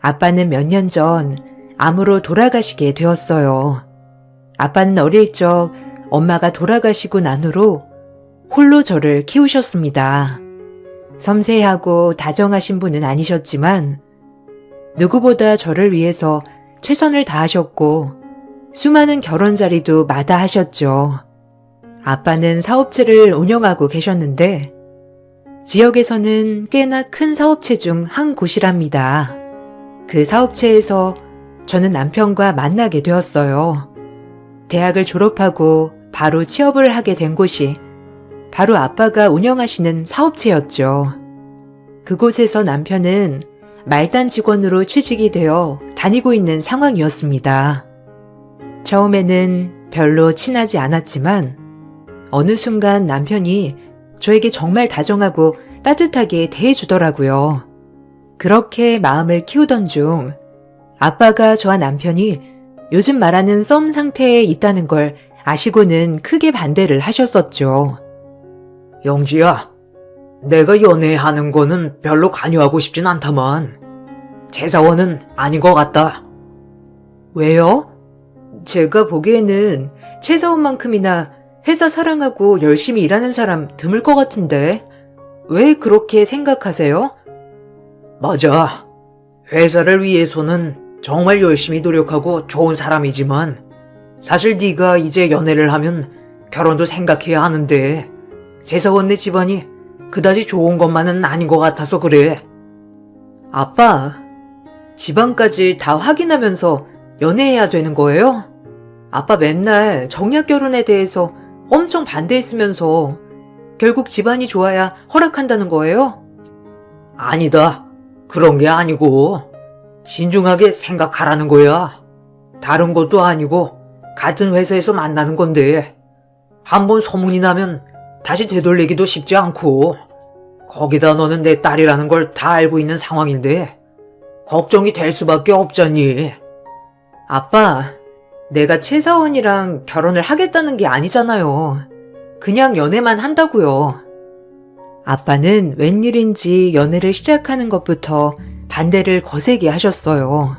아빠는 몇 년 전 암으로 돌아가시게 되었어요. 아빠는 어릴 적 엄마가 돌아가시고 난 후로 홀로 저를 키우셨습니다. 섬세하고 다정하신 분은 아니셨지만 누구보다 저를 위해서 최선을 다하셨고 수많은 결혼 자리도 마다하셨죠. 아빠는 사업체를 운영하고 계셨는데 지역에서는 꽤나 큰 사업체 중 한 곳이랍니다. 그 사업체에서 저는 남편과 만나게 되었어요. 대학을 졸업하고 바로 취업을 하게 된 곳이 바로 아빠가 운영하시는 사업체였죠. 그곳에서 남편은 말단 직원으로 취직이 되어 다니고 있는 상황이었습니다. 처음에는 별로 친하지 않았지만 어느 순간 남편이 저에게 정말 다정하고 따뜻하게 대해주더라고요. 그렇게 마음을 키우던 중 아빠가 저와 남편이 요즘 말하는 썸 상태에 있다는 걸 아시고는 크게 반대를 하셨었죠. 영지야, 내가 연애하는 거는 별로 관여하고 싶진 않다만 제사원은 아닌 것 같다. 왜요? 제가 보기에는 최사원만큼이나 회사 사랑하고 열심히 일하는 사람 드물 것 같은데 왜 그렇게 생각하세요? 맞아. 회사를 위해서는 정말 열심히 노력하고 좋은 사람이지만 사실 네가 이제 연애를 하면 결혼도 생각해야 하는데 제사원네 집안이 그다지 좋은 것만은 아닌 것 같아서 그래. 아빠, 집안까지 다 확인하면서 연애해야 되는 거예요? 아빠 맨날 정략 결혼에 대해서 엄청 반대했으면서 결국 집안이 좋아야 허락한다는 거예요? 아니다. 그런 게 아니고 신중하게 생각하라는 거야. 다른 것도 아니고 같은 회사에서 만나는 건데 한번 소문이 나면 다시 되돌리기도 쉽지 않고 거기다 너는 내 딸이라는 걸 다 알고 있는 상황인데 걱정이 될 수밖에 없잖니. 아빠, 내가 최사원이랑 결혼을 하겠다는 게 아니잖아요. 그냥 연애만 한다고요. 아빠는 웬일인지 연애를 시작하는 것부터 반대를 거세게 하셨어요.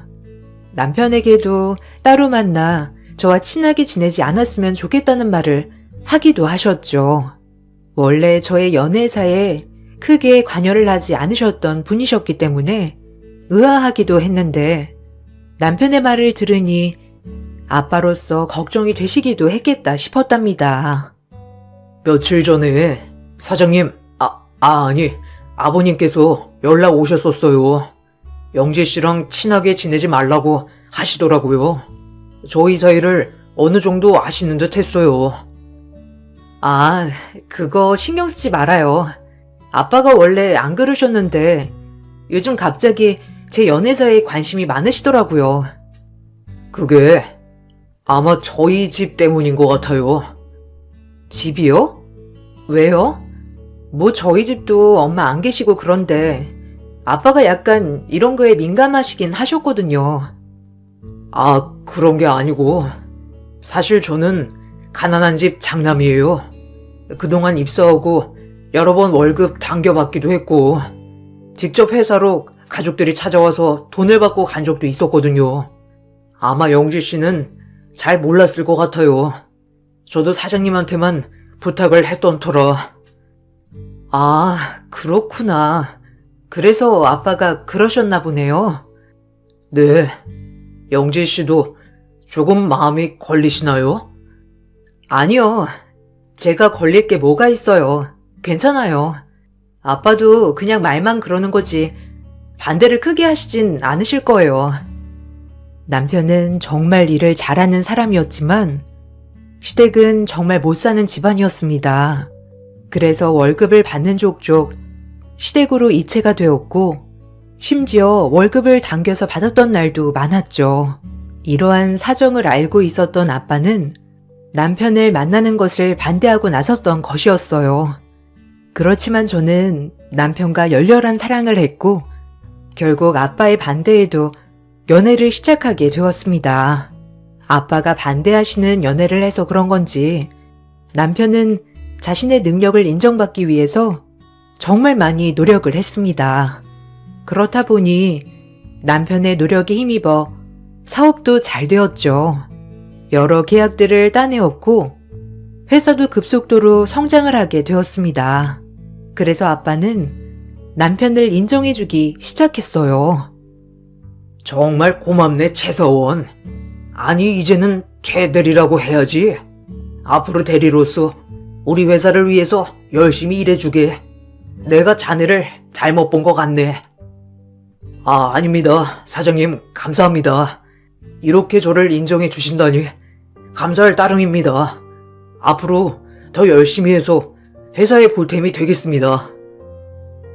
남편에게도 따로 만나 저와 친하게 지내지 않았으면 좋겠다는 말을 하기도 하셨죠. 원래 저의 연애사에 크게 관여를 하지 않으셨던 분이셨기 때문에 의아하기도 했는데 남편의 말을 들으니 아빠로서 걱정이 되시기도 했겠다 싶었답니다. 며칠 전에 사장님, 아니 아버님께서 연락 오셨었어요. 영지 씨랑 친하게 지내지 말라고 하시더라고요. 저희 사이를 어느 정도 아시는 듯 했어요. 아, 그거 신경 쓰지 말아요. 아빠가 원래 안 그러셨는데 요즘 갑자기 제 연애사에 관심이 많으시더라고요. 그게 아마 저희 집 때문인 것 같아요. 집이요? 왜요? 뭐 저희 집도 엄마 안 계시고 그런데 아빠가 약간 이런 거에 민감하시긴 하셨거든요. 아, 그런 게 아니고 사실 저는 가난한 집 장남이에요. 그동안 입사하고 여러 번 월급 당겨받기도 했고 직접 회사로 가족들이 찾아와서 돈을 받고 간 적도 있었거든요. 아마 영지 씨는 잘 몰랐을 것 같아요. 저도 사장님한테만 부탁을 했던 터라. 아, 그렇구나. 그래서 아빠가 그러셨나 보네요. 네. 영지 씨도 조금 마음이 걸리시나요? 아니요. 제가 걸릴 게 뭐가 있어요. 괜찮아요. 아빠도 그냥 말만 그러는 거지 반대를 크게 하시진 않으실 거예요. 남편은 정말 일을 잘하는 사람이었지만 시댁은 정말 못 사는 집안이었습니다. 그래서 월급을 받는 족족 시댁으로 이체가 되었고 심지어 월급을 당겨서 받았던 날도 많았죠. 이러한 사정을 알고 있었던 아빠는 남편을 만나는 것을 반대하고 나섰던 것이었어요. 그렇지만 저는 남편과 열렬한 사랑을 했고 결국 아빠의 반대에도 연애를 시작하게 되었습니다. 아빠가 반대하시는 연애를 해서 그런 건지 남편은 자신의 능력을 인정받기 위해서 정말 많이 노력을 했습니다. 그렇다 보니 남편의 노력에 힘입어 사업도 잘 되었죠. 여러 계약들을 따내었고 회사도 급속도로 성장을 하게 되었습니다. 그래서 아빠는 남편을 인정해주기 시작했어요. 정말 고맙네, 최서원. 아니, 이제는 최대리라고 해야지. 앞으로 대리로서 우리 회사를 위해서 열심히 일해주게. 내가 자네를 잘못 본 것 같네. 아닙니다. 사장님, 감사합니다. 이렇게 저를 인정해 주신다니 감사할 따름입니다. 앞으로 더 열심히 해서 회사의 보탬이 되겠습니다.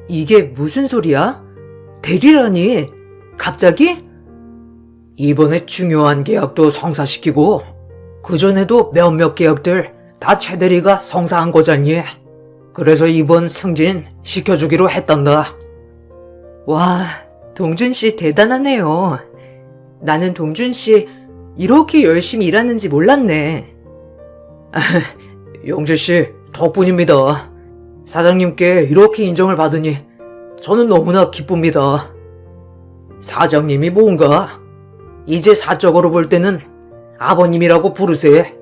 이게 무슨 소리야? 대리라니? 갑자기? 이번에 중요한 계약도 성사시키고 그전에도 몇몇 계약들 다 최대리가 성사한 거잖니. 그래서 이번 승진 시켜주기로 했단다. 와, 동준 씨 대단하네요. 나는 동준 씨 이렇게 열심히 일하는지 몰랐네. 영재씨 덕분입니다. 사장님께 이렇게 인정을 받으니 저는 너무나 기쁩니다. 사장님이 뭔가 이제 사적으로 볼 때는 아버님이라고 부르세.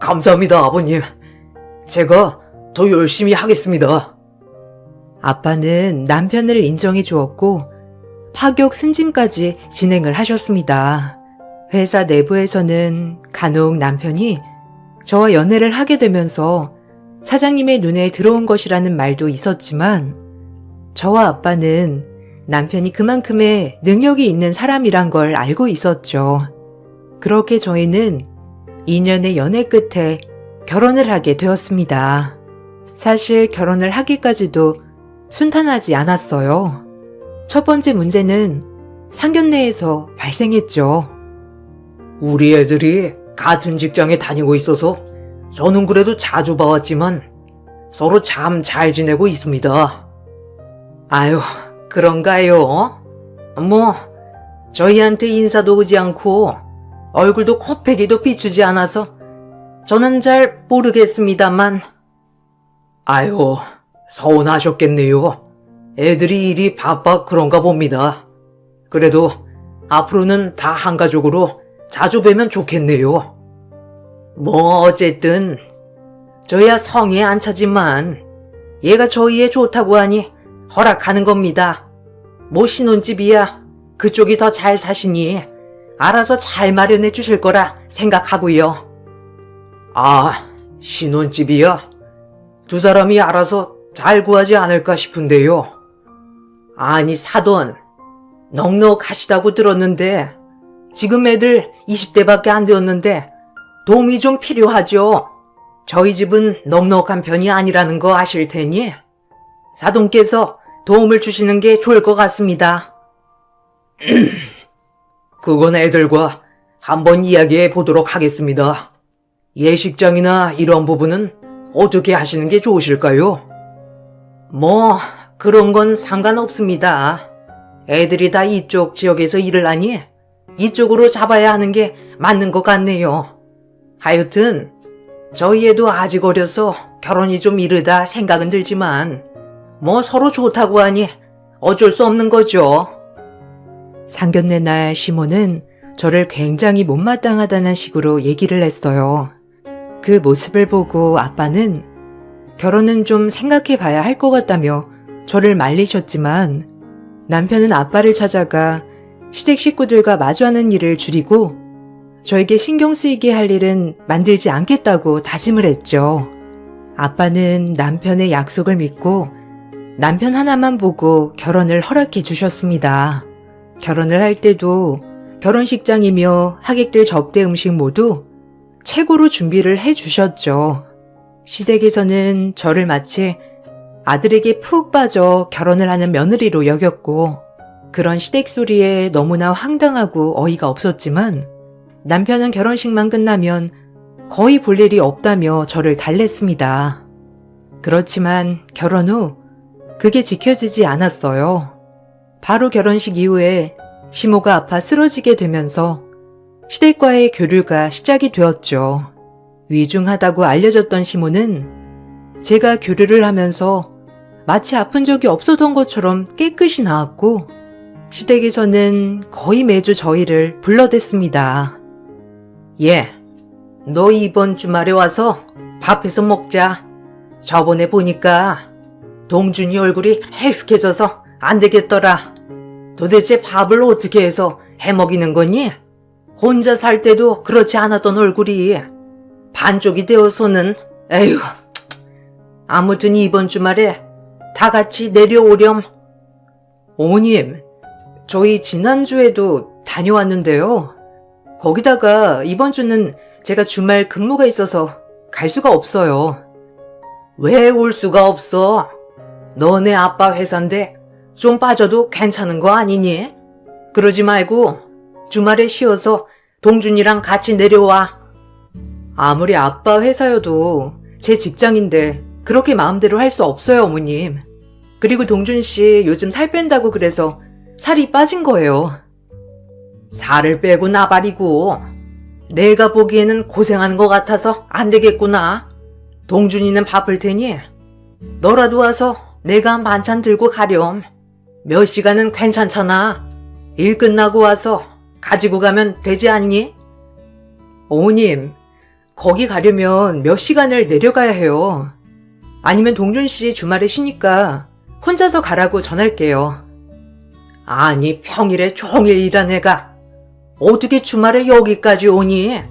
감사합니다, 아버님. 제가 더 열심히 하겠습니다. 아빠는 남편을 인정해 주었고 파격 승진까지 진행을 하셨습니다. 회사 내부에서는 간혹 남편이 저와 연애를 하게 되면서 사장님의 눈에 들어온 것이라는 말도 있었지만 저와 아빠는 남편이 그만큼의 능력이 있는 사람이란 걸 알고 있었죠. 그렇게 저희는 2년의 연애 끝에 결혼을 하게 되었습니다. 사실 결혼을 하기까지도 순탄하지 않았어요. 첫 번째 문제는 상견례에서 발생했죠. 우리 애들이 같은 직장에 다니고 있어서 저는 그래도 자주 봐왔지만 서로 참 잘 지내고 있습니다. 아유, 그런가요? 뭐 저희한테 인사도 오지 않고 얼굴도 코빼기도 비추지 않아서 저는 잘 모르겠습니다만. 아유, 서운하셨겠네요. 애들이 일이 바빠 그런가 봅니다. 그래도 앞으로는 다 한 가족으로 자주 뵈면 좋겠네요. 뭐 어쨌든 저야 성에 안 차지만 얘가 저희에 좋다고 하니 허락하는 겁니다. 뭐 신혼집이야 그쪽이 더 잘 사시니 알아서 잘 마련해 주실 거라 생각하고요. 신혼집이야? 두 사람이 알아서 잘 구하지 않을까 싶은데요. 아니 사돈, 넉넉하시다고 들었는데 지금 애들 20대밖에 안 되었는데 도움이 좀 필요하죠. 저희 집은 넉넉한 편이 아니라는 거 아실 테니 사돈께서 도움을 주시는 게 좋을 것 같습니다. 그건 애들과 한번 이야기해 보도록 하겠습니다. 예식장이나 이런 부분은 어떻게 하시는 게 좋으실까요? 뭐 그런 건 상관없습니다. 애들이 다 이쪽 지역에서 일을 하니 이쪽으로 잡아야 하는 게 맞는 것 같네요. 하여튼 저희 애도 아직 어려서 결혼이 좀 이르다 생각은 들지만 뭐 서로 좋다고 하니 어쩔 수 없는 거죠. 상견례 날 시모는 저를 굉장히 못마땅하다는 식으로 얘기를 했어요. 그 모습을 보고 아빠는 결혼은 좀 생각해 봐야 할 것 같다며 저를 말리셨지만 남편은 아빠를 찾아가 시댁 식구들과 마주하는 일을 줄이고 저에게 신경 쓰이게 할 일은 만들지 않겠다고 다짐을 했죠. 아빠는 남편의 약속을 믿고 남편 하나만 보고 결혼을 허락해 주셨습니다. 결혼을 할 때도 결혼식장이며 하객들 접대 음식 모두 최고로 준비를 해 주셨죠. 시댁에서는 저를 마치 아들에게 푹 빠져 결혼을 하는 며느리로 여겼고 그런 시댁 소리에 너무나 황당하고 어이가 없었지만 남편은 결혼식만 끝나면 거의 볼 일이 없다며 저를 달랬습니다. 그렇지만 결혼 후 그게 지켜지지 않았어요. 바로 결혼식 이후에 시모가 아파 쓰러지게 되면서 시댁과의 교류가 시작이 되었죠. 위중하다고 알려졌던 시모는 제가 교류를 하면서 마치 아픈 적이 없었던 것처럼 깨끗이 나았고 시댁에서는 거의 매주 저희를 불러댔습니다. 예, 너 이번 주말에 와서 밥해서 먹자. 저번에 보니까 동준이 얼굴이 해숙해져서 안 되겠더라. 도대체 밥을 어떻게 해서 해먹이는 거니? 혼자 살 때도 그렇지 않았던 얼굴이 반쪽이 되어서는 에휴. 아무튼 이번 주말에 다 같이 내려오렴. 어머님, 저희 지난주에도 다녀왔는데요. 거기다가 이번 주는 제가 주말 근무가 있어서 갈 수가 없어요. 왜 올 수가 없어? 너네 아빠 회사인데 좀 빠져도 괜찮은 거 아니니? 그러지 말고 주말에 쉬어서 동준이랑 같이 내려와. 아무리 아빠 회사여도 제 직장인데 그렇게 마음대로 할 수 없어요, 어머님. 그리고 동준 씨 요즘 살 뺀다고 그래서 살이 빠진 거예요. 살을 빼고 나발이고 내가 보기에는 고생하는 것 같아서 안 되겠구나. 동준이는 바쁠 테니 너라도 와서 내가 반찬 들고 가렴. 몇 시간은 괜찮잖아. 일 끝나고 와서 가지고 가면 되지 않니? 어머님, 거기 가려면 몇 시간을 내려가야 해요. 아니면 동준 씨 주말에 쉬니까 혼자서 가라고 전할게요. 아니, 평일에 종일 일한 애가 어떻게 주말에 여기까지 오니?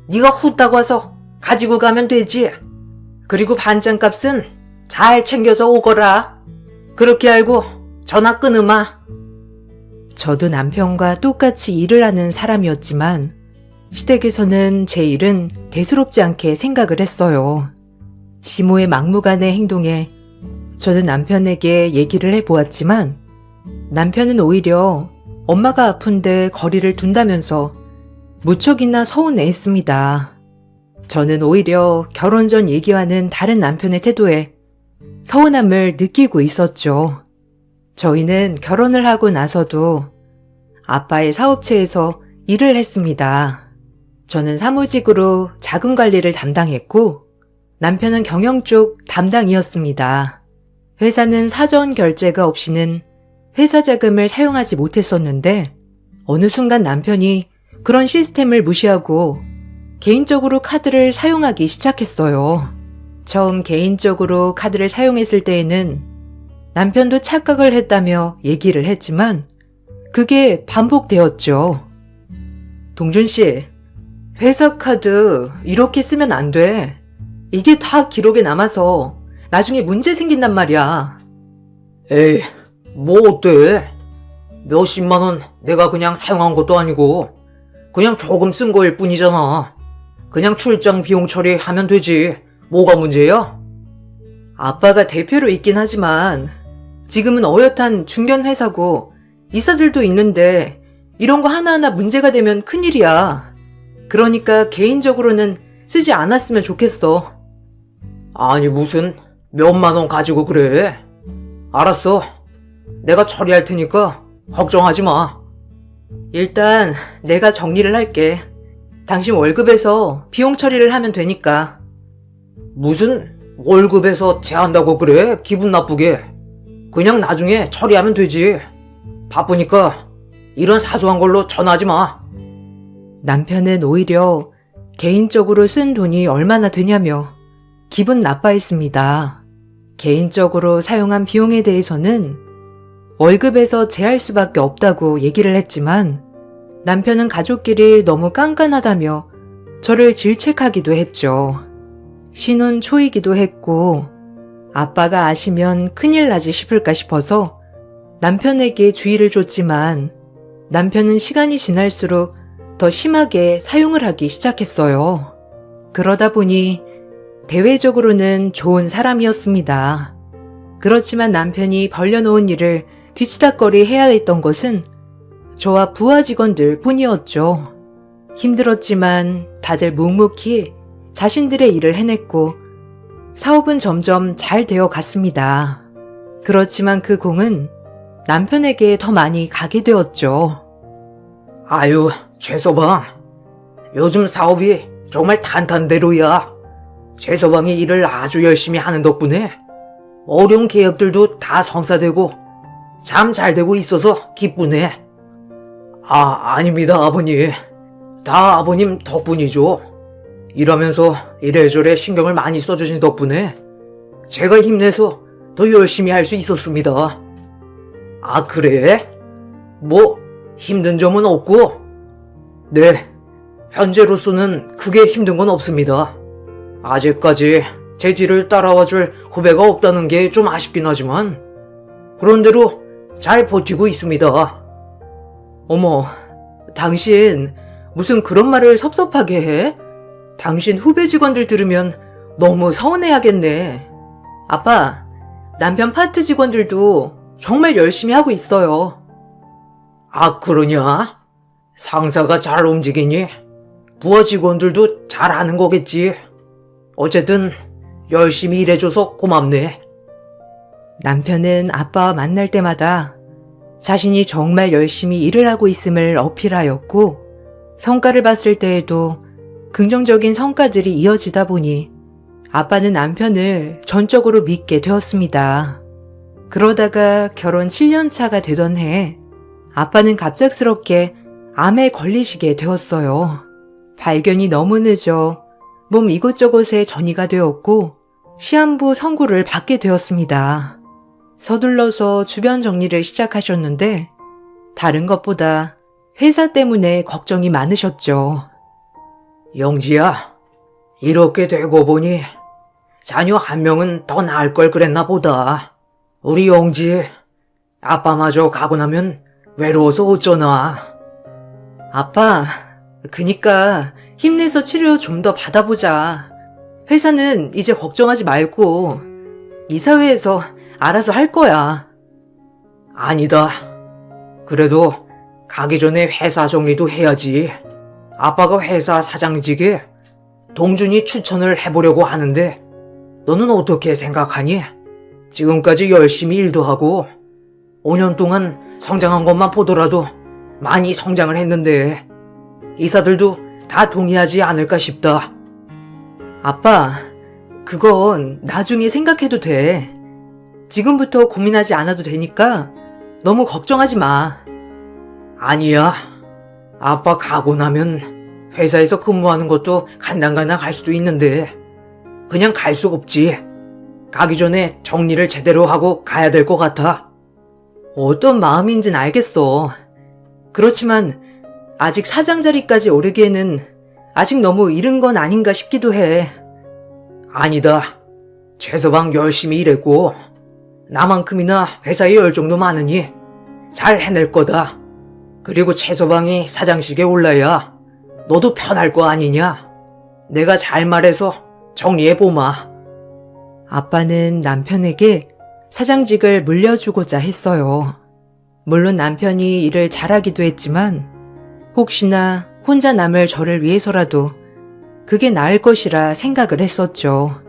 네가 후딱 와서 가지고 가면 되지. 그리고 반찬값은 잘 챙겨서 오거라. 그렇게 알고 전화 끊으마. 저도 남편과 똑같이 일을 하는 사람이었지만 시댁에서는 제 일은 대수롭지 않게 생각을 했어요. 시모의 막무가내 행동에 저는 남편에게 얘기를 해보았지만 남편은 오히려 엄마가 아픈데 거리를 둔다면서 무척이나 서운해했습니다. 저는 오히려 결혼 전 얘기와는 다른 남편의 태도에 서운함을 느끼고 있었죠. 저희는 결혼을 하고 나서도 아빠의 사업체에서 일을 했습니다. 저는 사무직으로 자금 관리를 담당했고 남편은 경영 쪽 담당이었습니다. 회사는 사전 결제가 없이는 회사 자금을 사용하지 못했었는데 어느 순간 남편이 그런 시스템을 무시하고 개인적으로 카드를 사용하기 시작했어요. 처음 개인적으로 카드를 사용했을 때에는 남편도 착각을 했다며 얘기를 했지만 그게 반복되었죠. 동준 씨, 회사 카드 이렇게 쓰면 안 돼. 이게 다 기록에 남아서 나중에 문제 생긴단 말이야. 에이, 뭐 어때? 몇십만 원 내가 그냥 사용한 것도 아니고 그냥 조금 쓴 거일 뿐이잖아. 그냥 출장 비용 처리하면 되지. 뭐가 문제야? 아빠가 대표로 있긴 하지만 지금은 어엿한 중견회사고 이사들도 있는데 이런 거 하나하나 문제가 되면 큰일이야. 그러니까 개인적으로는 쓰지 않았으면 좋겠어. 아니 무슨 몇만 원 가지고 그래. 알았어. 내가 처리할 테니까 걱정하지 마. 일단 내가 정리를 할게. 당신 월급에서 비용 처리를 하면 되니까. 무슨 월급에서 제한다고 그래? 기분 나쁘게. 그냥 나중에 처리하면 되지. 바쁘니까 이런 사소한 걸로 전화하지 마. 남편은 오히려 개인적으로 쓴 돈이 얼마나 되냐며 기분 나빠했습니다. 개인적으로 사용한 비용에 대해서는 월급에서 제할 수밖에 없다고 얘기를 했지만 남편은 가족끼리 너무 깐깐하다며 저를 질책하기도 했죠. 신혼 초이기도 했고 아빠가 아시면 큰일 나지 싶을까 싶어서 남편에게 주의를 줬지만 남편은 시간이 지날수록 더 심하게 사용을 하기 시작했어요. 그러다 보니 대외적으로는 좋은 사람이었습니다. 그렇지만 남편이 벌려놓은 일을 뒤치다꺼리 해야 했던 것은 저와 부하 직원들 뿐이었죠. 힘들었지만 다들 묵묵히 자신들의 일을 해냈고 사업은 점점 잘 되어 갔습니다. 그렇지만 그 공은 남편에게 더 많이 가게 되었죠. 아유, 최서방. 요즘 사업이 정말 탄탄대로야. 최서방이 일을 아주 열심히 하는 덕분에 어려운 계약들도 다 성사되고 참 잘 되고 있어서 기쁘네. 아닙니다, 아버님. 다 아버님 덕분이죠. 일하면서 이래저래 신경을 많이 써주신 덕분에 제가 힘내서 더 열심히 할 수 있었습니다. 그래? 뭐 힘든 점은 없고? 네, 현재로서는 크게 힘든 건 없습니다. 아직까지 제 뒤를 따라와줄 후배가 없다는 게 좀 아쉽긴 하지만 그런대로 잘 버티고 있습니다. 어머, 당신 무슨 그런 말을 섭섭하게 해? 당신 후배 직원들 들으면 너무 서운해하겠네. 아빠, 남편 파트 직원들도 정말 열심히 하고 있어요. 그러냐? 상사가 잘 움직이니 부하 직원들도 잘하는 거겠지. 어쨌든 열심히 일해줘서 고맙네. 남편은 아빠와 만날 때마다 자신이 정말 열심히 일을 하고 있음을 어필하였고, 성과를 봤을 때에도 긍정적인 성과들이 이어지다 보니 아빠는 남편을 전적으로 믿게 되었습니다. 그러다가 결혼 7년 차가 되던 해, 아빠는 갑작스럽게 암에 걸리시게 되었어요. 발견이 너무 늦어 몸 이곳저곳에 전이가 되었고 시한부 선고를 받게 되었습니다. 서둘러서 주변 정리를 시작하셨는데 다른 것보다 회사 때문에 걱정이 많으셨죠. 영지야, 이렇게 되고 보니 자녀 한 명은 더 나을 걸 그랬나 보다. 우리 영지, 아빠마저 가고 나면 외로워서 어쩌나. 아빠, 그니까 힘내서 치료 좀 더 받아보자. 회사는 이제 걱정하지 말고 이사회에서 알아서 할 거야. 아니다. 그래도 가기 전에 회사 정리도 해야지. 아빠가 회사 사장직에 동준이 추천을 해보려고 하는데 너는 어떻게 생각하니? 지금까지 열심히 일도 하고 5년 동안 성장한 것만 보더라도 많이 성장을 했는데 이사들도 다 동의하지 않을까 싶다. 아빠, 그건 나중에 생각해도 돼. 지금부터 고민하지 않아도 되니까 너무 걱정하지 마. 아니야. 아빠 가고 나면 회사에서 근무하는 것도 간당간당 할 수도 있는데 그냥 갈 수 없지. 가기 전에 정리를 제대로 하고 가야 될 것 같아. 어떤 마음인진 알겠어. 그렇지만 아직 사장 자리까지 오르기에는 아직 너무 이른 건 아닌가 싶기도 해. 아니다. 최서방 열심히 일했고 나만큼이나 회사에 열정도 많으니 잘 해낼 거다. 그리고 최서방이 사장직에 올라야 너도 편할 거 아니냐. 내가 잘 말해서 정리해보마. 아빠는 남편에게 사장직을 물려주고자 했어요. 물론 남편이 일을 잘하기도 했지만 혹시나 혼자 남을 저를 위해서라도 그게 나을 것이라 생각을 했었죠.